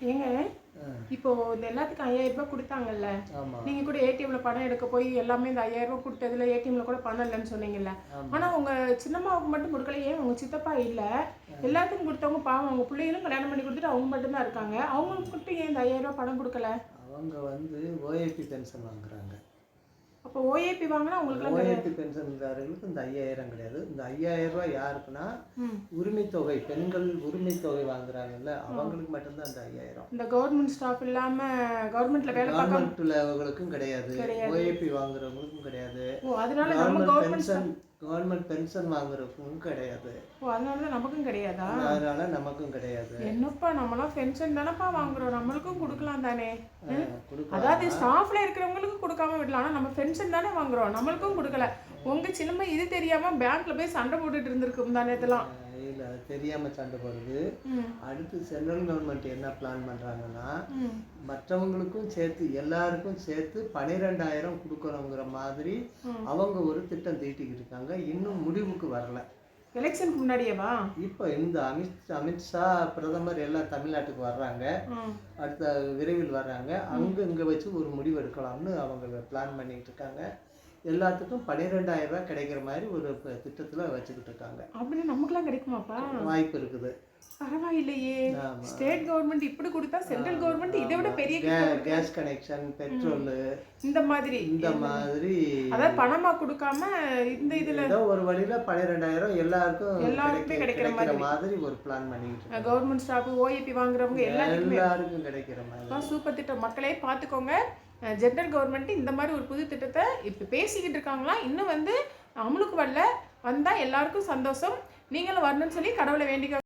ஏங்க இப்போ இந்த எல்லாத்துக்கும் 5000 ரூபாய் கொடுத்தாங்கல்ல, நீங்க கூட ஏடிஎம்ல பணம் எடுக்க போய் எல்லாமே இந்த 5000 ரூபாய் கொடுத்ததுல ஏடிஎம்ல கூட பணம் இல்லைன்னு சொன்னீங்கல்ல. ஆனா உங்க சின்னம்மாவுக்கு மட்டும் கொடுக்கல, ஏன் உங்க சித்தப்பா இல்ல? எல்லாத்துக்கும் கொடுத்தவங்க பாவம், அவங்க பிள்ளைகளும் கல்யாணம் பண்ணி கொடுத்துட்டு அவங்க மட்டும் தான் இருக்காங்க. அவங்களுக்கு மட்டும் ஏன் இந்த 5000 ரூபாய் பணம் கொடுக்கல? அவங்க வந்து ஓஏபி பென்ஷன் வாங்குறாங்க. அப்போ ஓஏபி வாங்கினா உங்களுக்கு ஓஏபி பென்ஷன்காரர்களுக்கு இந்த 5000 கிடையாது. இந்த 5000 ரூபாய் யாருக்குன்னா உரிமை தொகை, பெண்கள் உரிமை தொகை வாங்குறாங்கல்ல, அவங்களுக்கு மட்டும்தான் அந்த 5000. இந்த கவர்மெண்ட் ஸ்டாஃப் இல்லாம கவர்மெண்ட்ல வேலை கவர்மெண்ட்லவங்களுக்கும் கிடையாது, ஓஏபி வாங்குறவங்களுக்கும் கிடையாது, அதனால நம்ம கவர்மெண்ட் பென்ஷன் வாங்குறவங்களுக்கும் கிடையாது. அதனால நமக்கும் கிடையாதா? அதனால நமக்கும் கிடையாது. என்னப்பா நம்மளாம் பென்ஷன் தானப்பா வாங்குறோம், நம்மளுக்கும் கொடுக்கலாம் தானே? அதாவது ஸ்டாஃப்ல இருக்கிறவங்களுக்கு கொடுக்காம விடலாம், ஆனா நம்ம பென்ஷன் தானே வாங்குறோம், நம்மளுக்கும் கொடுக்கல. உங்க சின்னம்மா இது தெரியாம பேங்க்ல போய் சண்டை போட்டுட்டு இருந்திருக்கும் தானே? இதெல்லாம் இல்லை, தெரியாம சண்டை போடுறது. அடுத்து சென்ட்ரல் கவர்மெண்ட் என்ன பிளான் பண்றாங்கன்னா, மற்றவங்களுக்கும் சேர்த்து எல்லாருக்கும் சேர்த்து 12000 கொடுக்கணுங்கிற மாதிரி அவங்க ஒரு திட்டம் தீட்டிக்கிட்டு இருக்காங்க. இன்னும் முடிவுக்கு வரல. எலெக்ஷனுக்கு முன்னாடியேவா? இப்போ இந்த அமித்ஷா பிரதமர் எல்லாம் தமிழ்நாட்டுக்கு வர்றாங்க, அடுத்த விரைவில் வர்றாங்க. இங்கே வச்சு ஒரு முடிவு எடுக்கலாம்னு அவங்க பிளான் பண்ணிக்கிட்டு இருக்காங்க. எல்லாத்துக்கும் 12000 ரூபாய் கிடைக்கிற மாதிரி ஒரு திட்டத்தில் வச்சுக்கிட்டு இருக்காங்க. அப்படின்னு நமக்குலாம் கிடைக்குமாப்பா? வாய்ப்பு இருக்குது. பரவாயில்லையே. ஸ்டேட் கவர்மெண்ட் இப்படி கொடுத்தா சென்ட்ரல் கவர்மெண்ட் இதை விட பெரிய கேஸ் கனெக்ஷன், பெட்ரோல், இந்த மாதிரி அதாவது பணமா கொடுக்காம இந்த இதுல ஏதோ ஒரு வழியில 12000 எல்லாருக்கும் கிடைக்கிற மாதிரி ஒரு பிளான் பண்ணிட்டு இருக்காங்க. கவர்மெண்ட் ஸ்டாஃப், ஓஏபி வாங்குறவங்க எல்லாருக்கும் கிடைக்கிற மாதிரி சூப்பர் திட்டம். மக்களே பார்த்துக்கோங்க, ஜென்ரல் கவர்மெண்ட் இந்த மாதிரி ஒரு புது திட்டத்தை இப்போ பேசிக்கிட்டு இருக்காங்களா. இன்னும் வந்து அமலுக்கு வரல, வந்தால் எல்லாருக்கும் சந்தோஷம். நீங்களும் வரணும்னு சொல்லி கடவுளை வேண்டிக்க.